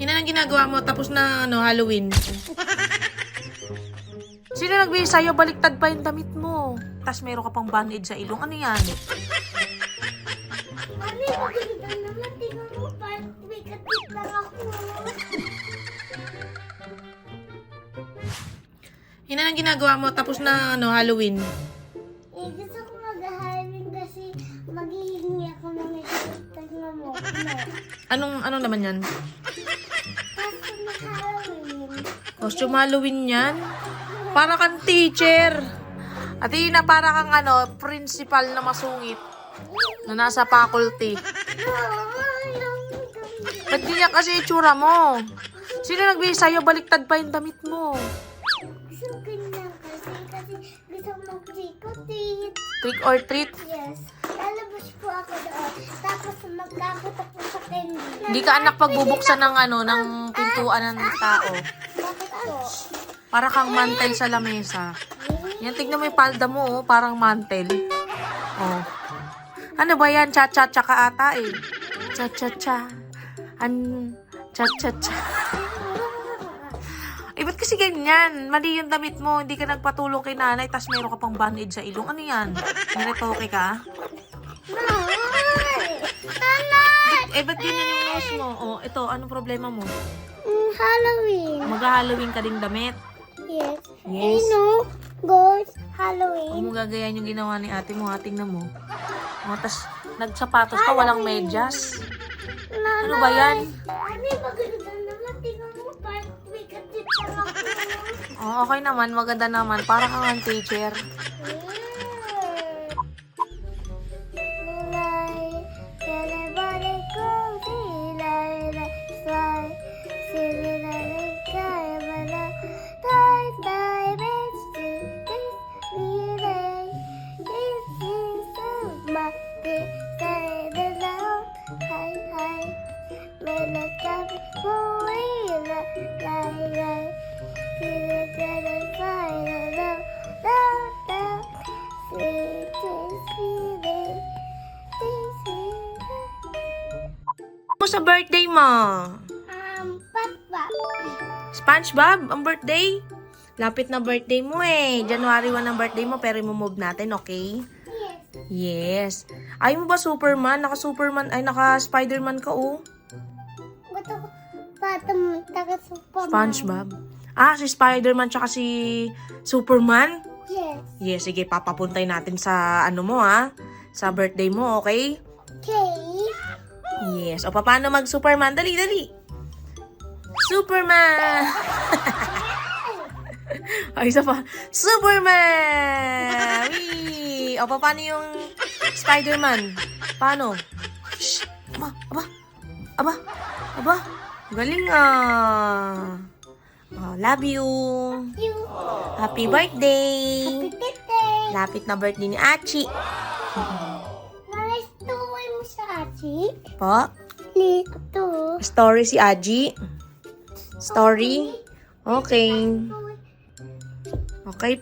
Yun na ang ginagawa mo, tapos na Halloween. Sino nagbigay sa'yo? Baliktad pa yung damit mo. Tapos meron ka pang band-aid sa ilong. Ano yan? Mami, maganda naman. Tingnan mo, parang may katit lang ako. Yun na ang ginagawa mo, tapos na Halloween. Gusto ko mag-Halloween kasi maghihingi ako ng makeup. Tingnan mo. Anong naman yan? Kaso na Halloween. Costume Halloween yan? Para kang teacher. At yun na para kang principal na masungit. Na nasa faculty. Ba't ganyan kasi itsura mo? Sino nagbigay sa'yo? Baliktad pa yung damit mo. Gusto ko ganyan kasi gusto ko mag-trick-or-treat. Trick or treat? Yes. Lalabas po ako doon. Tapos magkakatok po sa candy. Hindi ka anak pagbubuksan ng pintuan ng tao. Bakit po? Para kang mantel sa lamesa. Yan, tignan mo yung palda mo, oh, parang mantel. Oh. Ano ba yan? Cha-cha-cha ka ata eh. Cha-cha-cha. Cha-cha-cha. Eh, ba't kasi ganyan? Mali yung damit mo. Hindi ka nagpatulong kay nanay, tas meron ka pang band-aid sa ilong. Ano yan? Niretoke ka? Nanay! Ba't ganyan yung nose mo? Oh, ito, anong problema mo? Halloween. Mag-Halloween ka ding damit. Yes. Yes. Goes Huwag Halloween. mo gagayan yung ginawa ni ate mo, tingnan mo. Oh, tas nagsapatos ka, walang medyas. Ano ba yan? Mami, maganda naman. Tingnan mo, parang may katit lang ako. Oh, okay naman, maganda naman. Para kang ang teacher. Mo sa birthday mo? Papa. SpongeBob, ang birthday? Lapit na birthday mo eh. January 1 ang birthday mo, pero i-move natin, okay? Yes. Yes. Ayaw mo ba Superman? Naka-Spider-Man ka, oh. Gusto ko taga-Superman. SpongeBob. Ah, si Spider-Man tsaka si Superman? Yes. Yes, sige, papapuntay natin sa sa birthday mo, okay? Okay. Yes. O, paano mag-Superman? Dali, dali. Superman! Ay, isa pa. Superman! Wee! O, paano yung Spider-Man? Paano? Shh! Aba. Galing ah. Oh, love you. You. Happy birthday. Happy birthday. Lapit na birthday ni Achi. Tuloy mo sa Aji. Po? Lito. Story si Aji. Story? Okay. Okay.